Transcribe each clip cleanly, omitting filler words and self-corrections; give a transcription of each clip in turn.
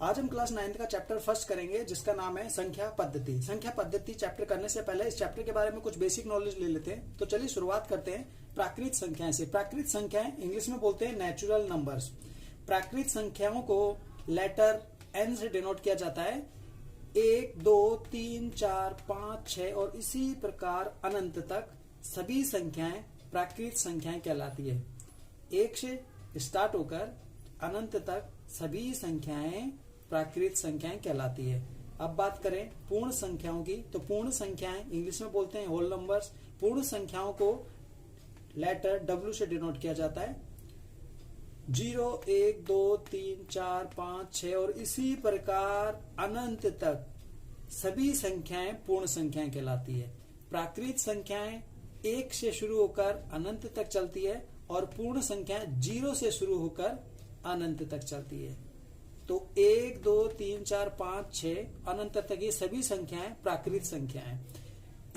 आज हम class 9th का चैप्टर फर्स्ट करेंगे जिसका नाम है संख्या पद्धति। संख्या पद्धति चैप्टर करने से पहले इस चैप्टर के बारे में कुछ बेसिक नॉलेज ले लेते हैं। तो चलिए शुरुआत करते हैं प्राकृत संख्याएं से। प्राकृत संख्याएं इंग्लिश में बोलते हैं नेचुरल नंबर्स। प्राकृत संख्याओं को लेटर एन से डिनोट किया जाता है। 1, 2, 3, 4, 5, 6 और इसी प्रकार अनंत तक सभी संख्याएं प्राकृत संख्याएं कहलाती है। 1 से स्टार्ट होकर अनंत तक सभी संख्याएं प्राकृत संख्याएं कहलाती है। अब बात करें पूर्ण संख्याओं की, तो पूर्ण संख्याएं इंग्लिश में बोलते हैं होल नंबर्स। पूर्ण संख्याओं को लेटर डब्ल्यू से डिनोट किया जाता है। 0, 1, 2, 3, 4, 5, 6 और इसी प्रकार अनंत तक सभी संख्याएं पूर्ण संख्याएं कहलाती है। प्राकृत संख्याएं 1 से शुरू होकर अनंत तक चलती है और पूर्ण संख्याएं 0 से शुरू होकर अनंत तक चलती है। तो 1, 2, 3, 4, 5, 6 अनंत तक ये सभी संख्याएं प्राकृत संख्याएं।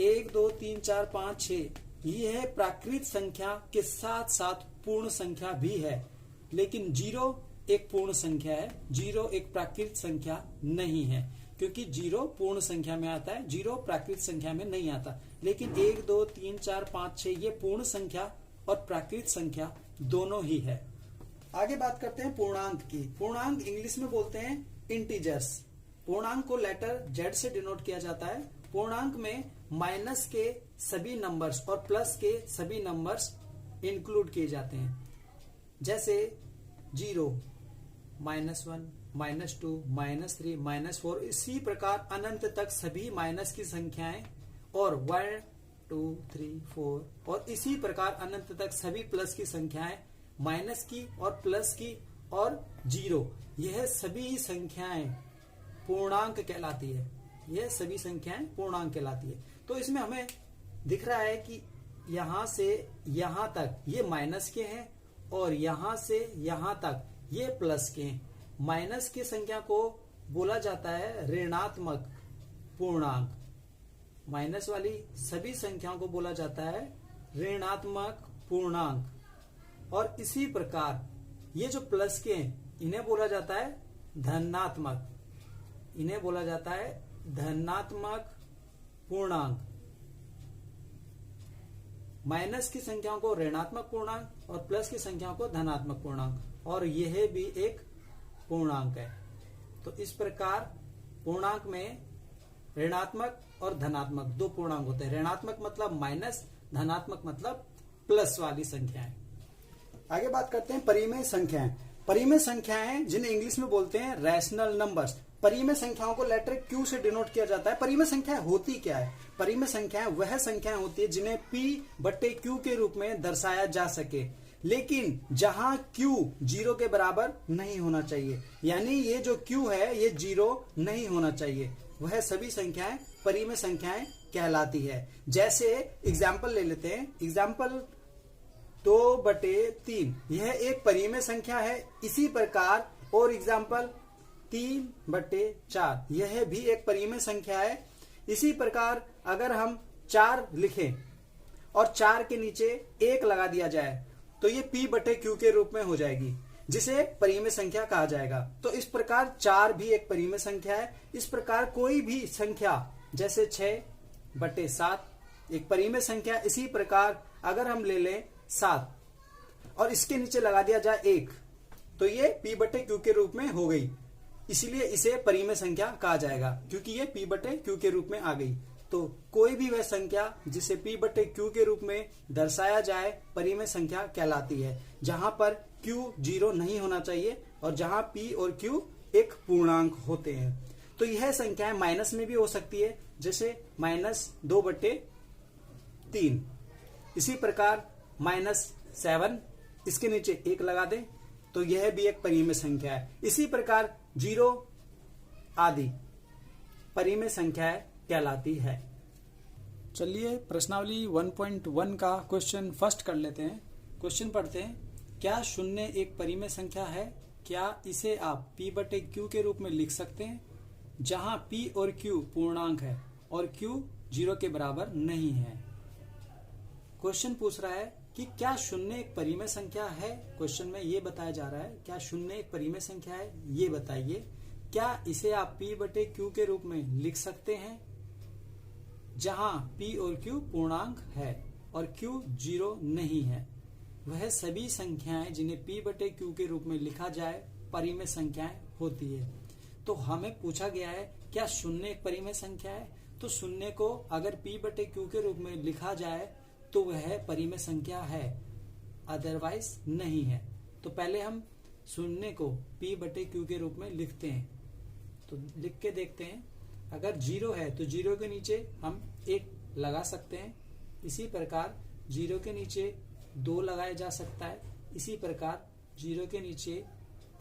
1, 2, 3, 4, 5, 6 ये है प्राकृत संख्या के साथ साथ पूर्ण संख्या भी है। लेकिन 0 एक पूर्ण संख्या है, 0 एक प्राकृत संख्या नहीं है, क्योंकि 0 पूर्ण संख्या में आता है, 0 प्राकृत संख्या में नहीं आता। लेकिन 1, 2, 3, 4, 5, 6 ये पूर्ण संख्या और प्राकृत संख्या दोनों ही है। आगे बात करते हैं पूर्णांक की। पूर्णांक इंग्लिश में बोलते हैं इंटीजर्स। पूर्णांक को लेटर जेड से डिनोट किया जाता है। पूर्णांक में माइनस के सभी नंबर्स और प्लस के सभी नंबर्स इंक्लूड किए जाते हैं, जैसे 0, -1, -2, -3, -4 इसी प्रकार अनंत तक सभी माइनस की संख्याएं और 1, 2, 3, 4 और इसी प्रकार अनंत तक सभी प्लस की संख्याएं, माइनस की और प्लस की और 0, यह सभी संख्याएं पूर्णांक कहलाती है। यह सभी संख्याएं पूर्णांक कहलाती है। तो इसमें हमें दिख रहा है कि यहां से यहां तक ये माइनस के हैं और यहां से यहां तक ये प्लस के हैं। माइनस की संख्या को बोला जाता है ऋणात्मक पूर्णांक। माइनस वाली सभी संख्याओं को बोला जाता है ऋणात्मक पूर्णांक। और इसी प्रकार ये जो प्लस के हैं इन्हें बोला जाता है धनात्मक। इन्हें बोला जाता है धनात्मक पूर्णांक। माइनस की संख्याओं को ऋणात्मक पूर्णांक और प्लस की संख्याओं को धनात्मक पूर्णांक, और यह भी एक पूर्णांक है। तो इस प्रकार पूर्णांक में ऋणात्मक और धनात्मक दो पूर्णांक होते हैं। ऋणात्मक मतलब माइनस, धनात्मक मतलब प्लस वाली संख्याएं। आगे बात करते हैं परिमेय संख्याएं। परिमेय संख्याएं जिन्हें इंग्लिश में बोलते हैं रैशनल नंबर्स। परिमेय संख्याओं को लेटर क्यू से डिनोट किया जाता है। परिमेय संख्याएं होती क्या है? परिमेय संख्याएं वह संख्याएं होती है जिन्हें P/Q के रूप में दर्शाया जा सके, लेकिन जहां Q 0 के बराबर नहीं होना चाहिए, यानी ये जो Q है ये 0 नहीं होना चाहिए, वह सभी संख्याएं परिमेय संख्याएं कहलाती है। जैसे एग्जाम्पल ले लेते हैं। एग्जाम्पल 2/3 यह एक परिमेय संख्या है। इसी प्रकार और एग्जाम्पल 3/4 यह भी एक परिमेय संख्या है। इसी प्रकार अगर हम 4 लिखें और 4 के नीचे 1 लगा दिया जाए तो ये P/Q के रूप में हो जाएगी, जिसे परिमेय संख्या कहा जाएगा। तो इस प्रकार 4 भी एक परिमेय संख्या है। इस प्रकार कोई भी संख्या जैसे 6/7 एक परिमेय संख्या। इसी प्रकार अगर हम ले लें 7 और इसके नीचे लगा दिया जाए 1 तो ये P/Q के रूप में हो गई, इसलिए इसे परिमेय संख्या कहा जाएगा, क्योंकि ये P/Q के रूप में आ गई। तो कोई भी वह संख्या जिसे P/Q के रूप में दर्शाया जाए परिमेय संख्या कहलाती है, जहां पर Q 0 नहीं होना चाहिए और जहां P और Q एक पूर्णांक होते हैं। तो यह संख्याएं माइनस में भी हो सकती है, जैसे -2/3। इसी प्रकार -7 इसके नीचे 1 लगा दें तो यह भी एक परिमेय संख्या है। इसी प्रकार 0 आदि परिमेय संख्याएं कहलाती है। चलिए प्रश्नावली 1.1 का क्वेश्चन फर्स्ट कर लेते हैं। क्वेश्चन पढ़ते हैं। क्या 0 एक परिमेय संख्या है? क्या इसे आप P/Q के रूप में लिख सकते हैं, जहां P और Q पूर्णांक है और Q 0 के बराबर नहीं है? क्वेश्चन पूछ रहा है कि क्या 0 एक परिमेय संख्या है। क्वेश्चन में ये बताया जा रहा है क्या 0 एक परिमेय संख्या है, ये बताइए। क्या इसे आप P बटे Q के रूप में लिख सकते हैं, जहां P और Q पूर्णांक है और Q 0 नहीं है। वह सभी संख्याएं जिन्हें P बटे Q के रूप में लिखा जाए परिमेय संख्याएं होती है। तो हमें पूछा गया है क्या शून्य एक परिमेय संख्या है, तो शून्य को अगर P बटे Q के रूप में लिखा जाए तो वह परिमेय संख्या है, अदरवाइज नहीं है। तो पहले हम शून्य को P बटे Q के रूप में लिखते हैं, तो लिख के देखते हैं। अगर 0 है तो 0 के नीचे हम 1 लगा सकते हैं, इसी प्रकार 0 के नीचे 2 लगाया जा सकता है, इसी प्रकार 0 के नीचे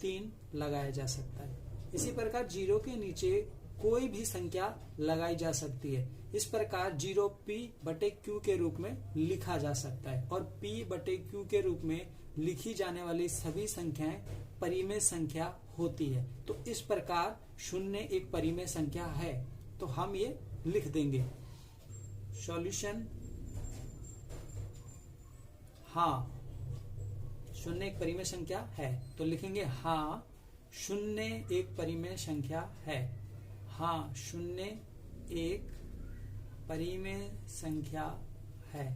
3 लगाया जा सकता है, इसी प्रकार 0 के नीचे कोई भी संख्या लगाई जा सकती है। इस प्रकार 0 P बटे Q के रूप में लिखा जा सकता है और P बटे Q के रूप में लिखी जाने वाली सभी संख्याएं परिमेय संख्या होती है। तो इस प्रकार शून्य एक परिमेय संख्या है, तो हम ये लिख देंगे। सॉल्यूशन, हाँ शून्य एक परिमेय संख्या है, तो लिखेंगे हाँ शून्य एक परिमेय संख्या है। हाँ शून्य एक परिमेय संख्या है।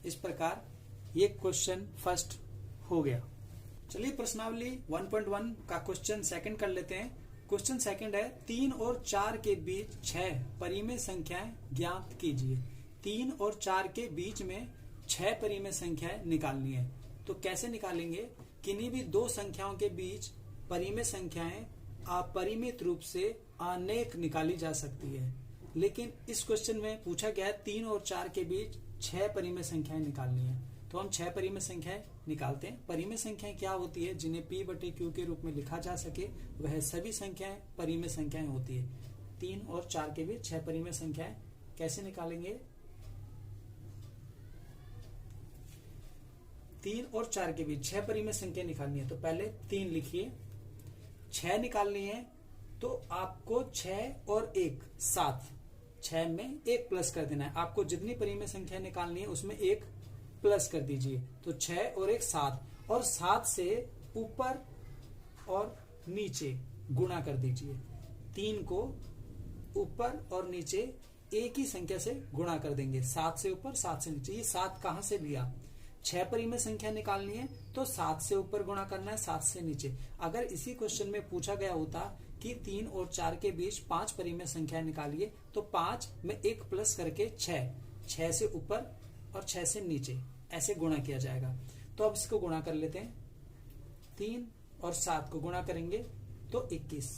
इस प्रकार ये क्वेश्चन फर्स्ट हो गया। चलिए प्रश्नावली 1.1 का क्वेश्चन सेकंड कर लेते हैं। क्वेश्चन सेकंड है 3 और 4 के बीच 6 परिमेय संख्याएं ज्ञात कीजिए। 3 और 4 के बीच में 6 परिमेय संख्याएं निकालनी है। तो कैसे निकालेंगे, किन्हीं भी दो संख्याओं के बीच परिमेय संख्याएं अपरिमित रूप से अनेक निकाली जा सकती है, लेकिन इस क्वेश्चन में पूछा गया है 3 और 4 के बीच 6 परिमेय संख्याएं निकालनी है। तो हम 6 परिमेय संख्याएं निकालते हैं। परिमेय संख्याएं क्या होती है, जिन्हें P बटे Q के रूप में लिखा जा सके वह सभी संख्याएं परिमेय संख्याएं होती है। 3 और 4 के बीच 6 परिमेय संख्याएं कैसे निकालेंगे, 3 और 4 के बीच 6 परिमेय संख्या निकालनी है। तो पहले 3 लिखिए, 6 निकालनी है तो आपको 6 और 1 7, 6 में 1 प्लस कर देना है। आपको जितनी परिमेय संख्या निकालनी है उसमें 1 प्लस कर दीजिए। तो 6 और 1 7, और 7 से ऊपर और नीचे गुणा कर दीजिए। 3 को ऊपर और नीचे एक ही संख्या से गुणा कर देंगे, 7 से ऊपर 7 से नीचे। ये 7 कहां से लिया, 6 परिमेय संख्या निकालनी है तो 7 से ऊपर गुणा करना है, 7 से नीचे। अगर इसी क्वेश्चन में पूछा गया होता कि 3 और 4 के बीच 5 परिमेय संख्या निकालिए, तो 5 में 1 प्लस करके 6 से ऊपर और 6 से नीचे ऐसे गुणा किया जाएगा। तो अब इसको गुणा कर लेते हैं। 3 और 7 को गुणा करेंगे तो 21,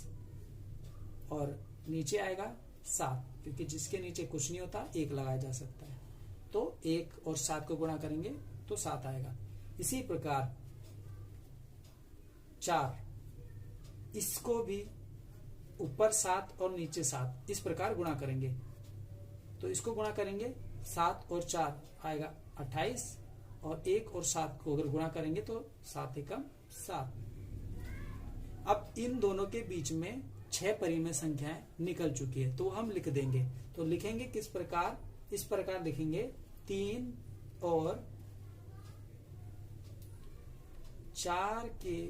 और नीचे आएगा 7, क्योंकि जिसके नीचे कुछ नहीं होता 1 लगाया जा सकता है। तो 1 और 7 को गुणा करेंगे तो 7 आएगा। इसी प्रकार 4, इसको भी ऊपर 7 और नीचे 7 इस प्रकार गुणा करेंगे। तो इसको गुणा करेंगे 7 और 4 आएगा 28, और 1 और 7 को अगर गुणा करेंगे तो 7 एकम 7। अब इन दोनों के बीच में 6 परिमेय संख्याएं निकल चुकी है, तो हम लिख देंगे। तो लिखेंगे किस प्रकार, इस प्रकार लिखेंगे 3 और 4 के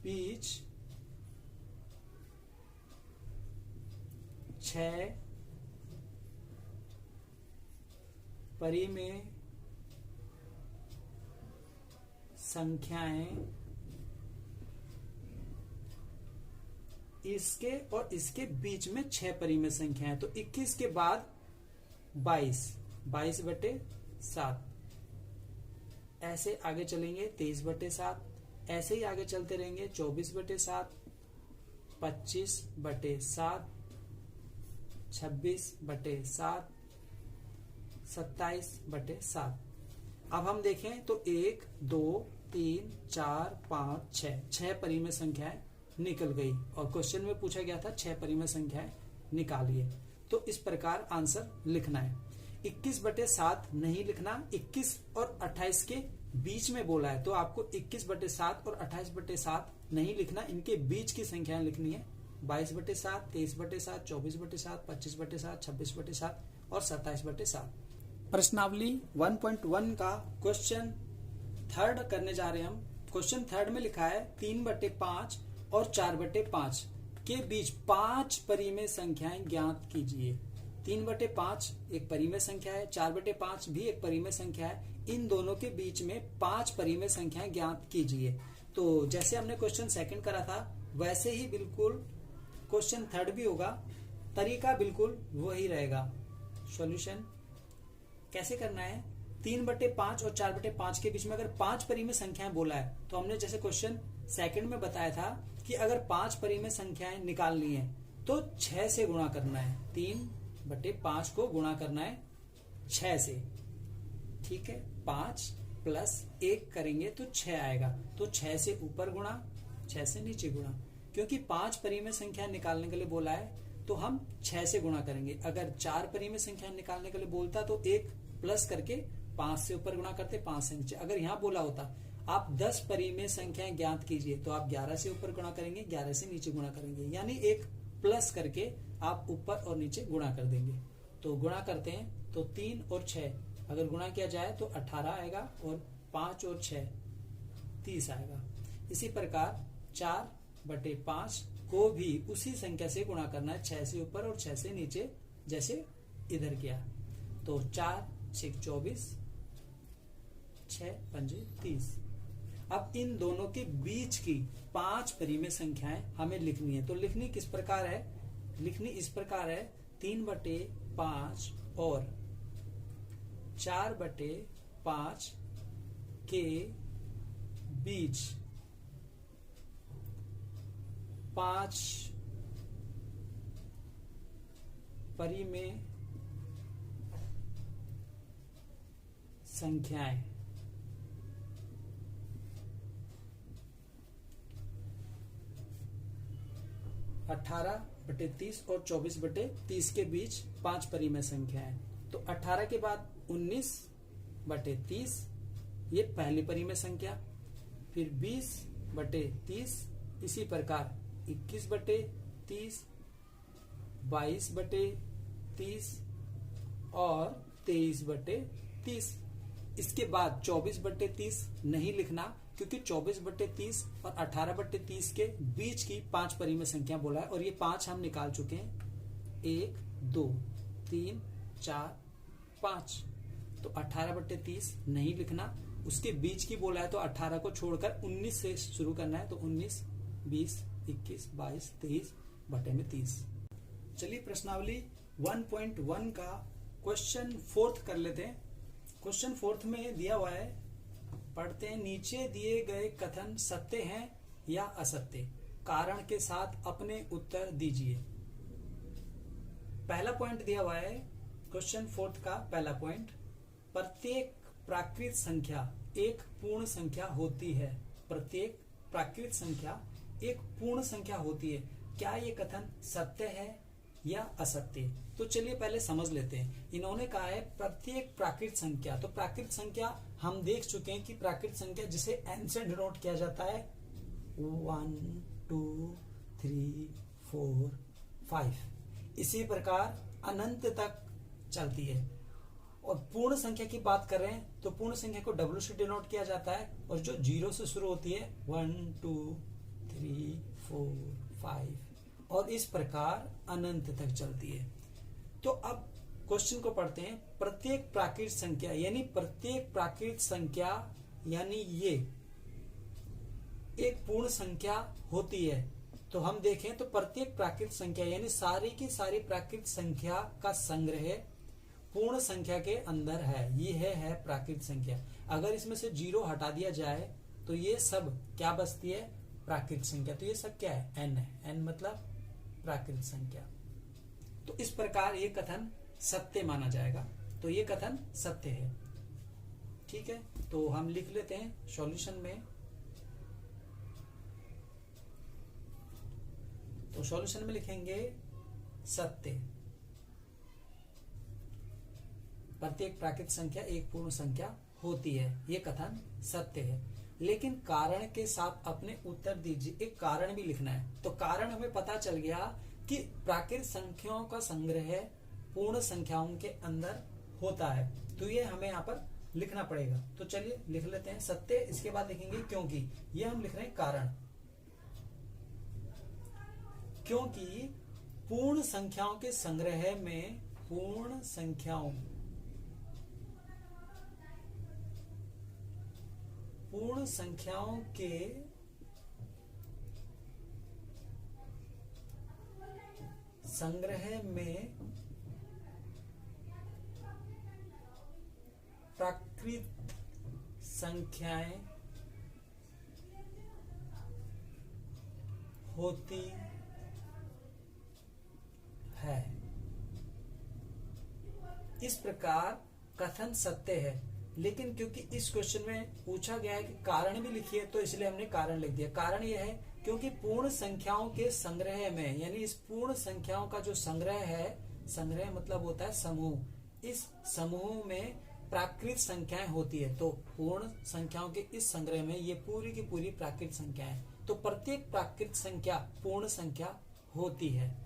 बीच 6 परिमेय संख्याएं इसके और इसके बीच में 6 परिमेय संख्याएं। तो 21 के बाद 22 बटे 7, ऐसे आगे चलेंगे 23 बटे 7, ऐसे ही आगे चलते रहेंगे 24 बटे 7, 25 बटे 7, 26 बटे 7, 27 बटे 7। अब हम देखें तो 1 2 3 4 5 6 परिमेय संख्याएं निकल गई, और क्वेश्चन में पूछा गया था 6 परिमेय संख्याएं निकालिए। तो इस प्रकार आंसर लिखना है। 21 बटे 7 नहीं लिखना, 21 और 28 के बीच में बोला है, तो आपको 21 बटे 7 और 28 बटे 7 नहीं लिखना, इनके बीच की संख्याएं लिखनी है। 22 बटे 7, 23 बटे 7, 24 बटे 7, 25 बटे 7, 26 बटे 7 और 27/7। प्रश्नावली 1.1 का क्वेश्चन थर्ड करने जा रहे हैं हम। क्वेश्चन थर्ड में लिखा है 3/5 और 4/5 के बीच 5 परिमेय संख्याएं ज्ञात कीजिए। 3/5 एक परिमेय संख्या है, 4/5 भी एक परिमेय संख्या है। इन दोनों के बीच में 5 परिमेय संख्याएं ज्ञात कीजिए। तो जैसे हमने क्वेश्चन सेकंड करा था वैसे ही बिल्कुल क्वेश्चन थर्ड भी होगा, तरीका बिल्कुल वही रहेगा। सॉल्यूशन कैसे करना है, 3/5 और 4/5 के बीच में अगर 5 परिमेय संख्याएं बोला है तो हमने जैसे क्वेश्चन सेकंड में बताया था कि अगर 5 परिमेय संख्याएं निकालनी है तो 6 से गुणा करना है। 3/5 को गुणा करना है 6 से, ठीक है। 5 + 1 करेंगे तो 6 आएगा। तो 6 से ऊपर गुणा, 6 से नीचे गुणा। क्योंकि 5 परिमेय संख्या निकालने के लिए बोला है तो हम 6 से गुणा करेंगे। अगर 4 परिमेय संख्या निकालने के लिए बोलता तो 1 प्लस करके 5 से ऊपर गुणा करते, 5 से नीचे। अगर यहाँ बोला होता आप 10 परिमेय संख्याएं ज्ञात कीजिए तो आप 11 से ऊपर गुणा करेंगे, 11 से नीचे गुणा करेंगे, यानी 1 प्लस करके आप ऊपर और नीचे गुणा कर देंगे। तो गुणा करते हैं तो 3 और 6 अगर गुणा किया जाए तो 18 आएगा और 5 और 6 30 आएगा। इसी प्रकार 4/5 को भी उसी संख्या से गुणा करना है, 6 से ऊपर और 6 से नीचे, जैसे इधर किया। तो 4 6 24, 6 5 30। अब इन दोनों के बीच की 5 परिमेय संख्याएं हमें लिखनी है। तो लिखनी किस प्रकार है, लिखनी इस प्रकार है 3/5 और 4/5 के बीच 5 परिमेय संख्याएं। अठारह बटे 30 और 24/30 के बीच 5 परिमेय संख्याएं। तो 18 के बाद 19/30 ये पहली परिमेय संख्या, फिर 20/30, इसी प्रकार 21/30, 22/30 और 23/30। इसके बाद 24/30 नहीं लिखना, क्योंकि 24/30 और 18/30 के बीच की 5 परिमेय संख्या बोला है और ये 5 हम निकाल चुके हैं। 1 2 3 4 5। तो 18/30 नहीं लिखना, उसके बीच की बोला है तो 18 को छोड़कर 19 से शुरू करना है। तो 19 20 21 22 23/30। चलिए प्रश्नावली 1.1 का क्वेश्चन फोर्थ कर लेते हैं। क्वेश्चन फोर्थ में दिया हुआ है, पढ़ते हैं। नीचे दिए गए कथन सत्य हैं या असत्य, कारण के साथ अपने उत्तर दीजिए। पहला पॉइंट दिया हुआ है क्वेश्चन फोर्थ का पहला पॉइंट, प्रत्येक प्राकृत संख्या एक पूर्ण संख्या होती है। प्रत्येक प्राकृत संख्या एक पूर्ण संख्या होती है। क्या ये कथन सत्य है या असत्य? तो चलिए पहले समझ लेते हैं। इन्होंने कहा है प्रत्येक प्राकृत संख्या, तो प्राकृत संख्या हम देख चुके हैं कि प्राकृत संख्या जिसे n से डिनोट किया जाता है 1 2 3 4 5, इसी प्रकार अनंत तक चलती है। और पूर्ण संख्या की बात कर रहे हैं तो पूर्ण संख्या को W से डिनोट किया जाता है, और जो 0 से शुरू होती है 1 2 3 4 5 और इस प्रकार अनंत तक चलती है। तो अब क्वेश्चन को पढ़ते हैं। प्रत्येक प्राकृत संख्या यानी प्रत्येक प्राकृत संख्या यानी ये एक पूर्ण संख्या होती है। तो हम देखें तो प्रत्येक प्राकृत संख्या यानी सारी की सारी प्राकृत संख्या का संग्रह पूर्ण संख्या के अंदर है। ये है प्राकृत संख्या। अगर इसमें से 0 हटा दिया जाए तो ये सब क्या बचती है? प्राकृत संख्या। तो ये सब क्या है? n है। n मतलब प्राकृत संख्या। तो इस प्रकार ये कथन सत्य माना जाएगा। तो ये कथन सत्य है, ठीक है। तो हम लिख लेते हैं सॉल्यूशन में। तो सॉल्यूशन में लिखेंगे सत्य, प्रत्येक प्राकृत संख्या एक पूर्ण संख्या होती है, ये कथन सत्य है। लेकिन कारण के साथ अपने उत्तर दीजिए। एक कारण भी लिखना है। तो कारण हमें पता चल गया कि प्राकृत संख्याओं का संग्रह पूर्ण संख्याओं के अंदर होता है। तो ये हमें यहाँ पर लिखना पड़ेगा। तो चलिए लिख लेते हैं सत्य, इसके बाद लिखेंगे क्योंकि। ये हम लिख रहे हैं कारण, क्योंकि पूर्ण संख्याओं के संग्रह में, पूर्ण संख्याओं के संग्रह में प्राकृत संख्याएं होती है। इस प्रकार कथन सत्य है। लेकिन क्योंकि इस क्वेश्चन में पूछा गया है कि कारण भी लिखिए, तो इसलिए हमने कारण लिख दिया। कारण यह है क्योंकि पूर्ण संख्याओं के संग्रह में, यानी इस पूर्ण संख्याओं का जो संग्रह है, संग्रह मतलब होता है समूह, इस समूह में प्राकृत संख्याएं होती है। तो पूर्ण संख्याओं के इस संग्रह में ये पूरी की पूरी प्राकृत संख्याएं, तो प्रत्येक प्राकृत संख्या पूर्ण संख्या होती है।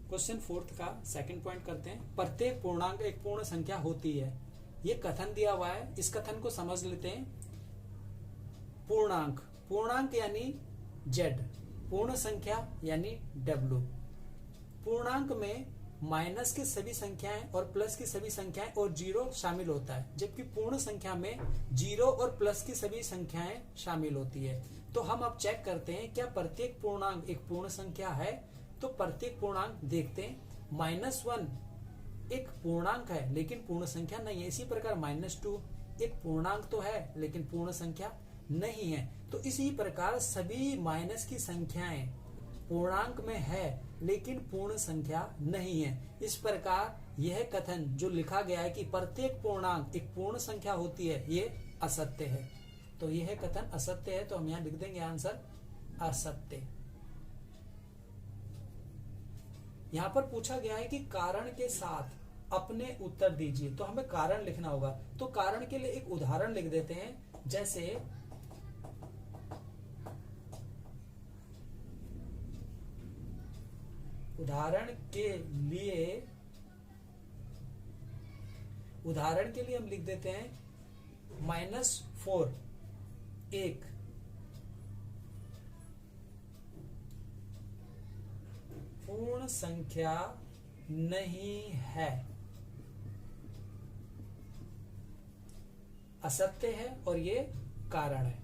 क्वेश्चन 4 का सेकंड पॉइंट करते हैं। प्रत्येक पूर्णांक एक पूर्ण संख्या होती है। ये कथन दिया हुआ है, इस कथन को समझ लेते हैं। पूर्णांक, पूर्णांक यानी Z, पूर्ण संख्या यानी W। पूर्णांक में माइनस की सभी संख्याएं और प्लस की सभी संख्याएं और जीरो शामिल होता है, जबकि पूर्ण संख्या में जीरो और प्लस की सभी संख्याएं शामिल होती है। तो हम अब चेक करते हैं क्या प्रत्येक पूर्णांक एक पूर्ण संख्या है। तो प्रत्येक पूर्णांक देखते हैं। -1 एक पूर्णांक है लेकिन पूर्ण संख्या नहीं है। इसी प्रकार -2 एक पूर्णांक तो है लेकिन पूर्ण संख्या नहीं है। तो इसी प्रकार सभी माइनस की संख्याएं पूर्णांक में है लेकिन पूर्ण संख्या नहीं है। इस प्रकार यह कथन जो लिखा गया है कि प्रत्येक पूर्णांक एक पूर्ण संख्या होती है, ये असत्य है। तो यह कथन असत्य है, तो हम यहां लिख देंगे आंसर असत्य। यहां पर पूछा गया है कि कारण के साथ अपने उत्तर दीजिए, तो हमें कारण लिखना होगा। तो कारण के लिए एक उदाहरण लिख देते हैं। जैसे उदाहरण के लिए हम लिख देते हैं -4 एक पूर्ण संख्या नहीं है, असत्य है और ये कारण है।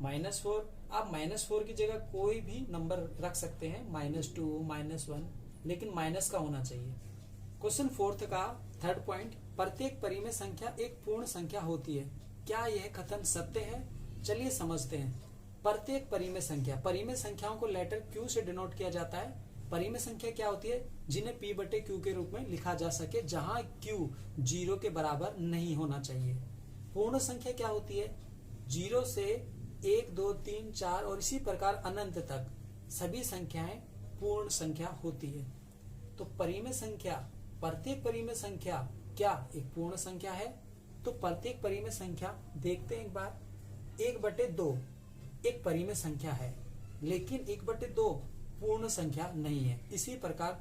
-4, आप -4 की जगह कोई भी नंबर रख सकते हैं, -2, -1, लेकिन माइनस का होना चाहिए। क्वेश्चन 4 का थर्ड पॉइंट, प्रत्येक परिमेय संख्या एक पूर्ण संख्या होती है। क्या यह कथन सत्य है? चलिए समझते हैं। प्रत्येक परिमेय संख्या, परिमेय संख्याओं को लेटर Q से डिनोट किया जाता है। परिमेय संख्या क्या होती है? जिन्हें P/Q के रूप में लिखा जा सके, जहां Q 0 के बराबर नहीं होना चाहिए। पूर्ण संख्या क्या होती है? 0 से 1, 2, 3, 4 और इसी प्रकार अनंत तक सभी संख्याएं पूर्ण संख्या होती है। तो परिमेय संख्या, प्रत्येक परिमेय संख्या क्या एक पूर्ण संख्या है? तो प्रत्येक परिमेय संख्या देखते हैं एक बार। 1/2 एक परिमेय संख्या है, लेकिन 1/2 पूर्ण संख्या नहीं है। इसी प्रकार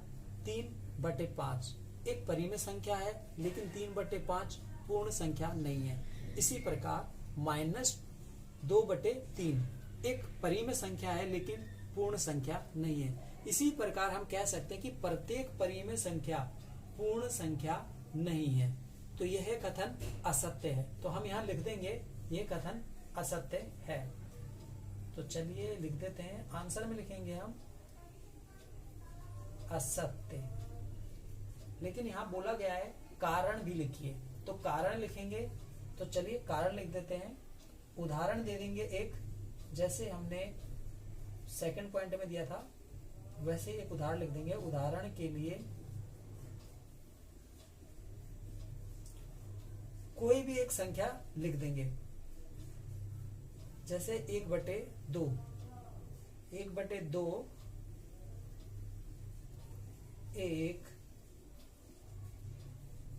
3/5 एक परिमेय संख्या है, लेकिन 3/5 पूर्ण संख्या नहीं है। इसी प्रकार -2/3 एक परिमेय संख्या है, लेकिन पूर्ण संख्या नहीं है। इसी प्रकार हम कह सकते हैं कि प्रत्येक परिमेय संख्या पूर्ण संख्या नहीं है। तो यह कथन असत्य है। तो हम यहां लिख देंगे यह कथन असत्य है। तो चलिए लिख देते हैं, आंसर में लिखेंगे हम असत्य। लेकिन यहां बोला गया है कारण भी लिखिए, तो कारण लिखेंगे। तो चलिए कारण लिख देते हैं। उदाहरण दे देंगे एक, जैसे हमने सेकंड पॉइंट में दिया था वैसे एक उदाहरण लिख देंगे। उदाहरण के लिए कोई भी एक संख्या लिख देंगे, जैसे 1/2। 1/2 एक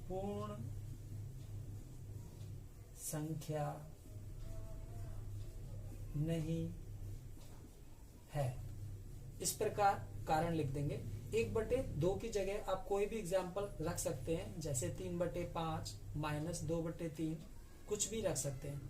पूर्ण संख्या नहीं है। इस प्रकार कारण लिख देंगे। 1/2 की जगह आप कोई भी एग्जाम्पल रख सकते हैं, जैसे 3/5 -2/3 कुछ भी रख सकते हैं।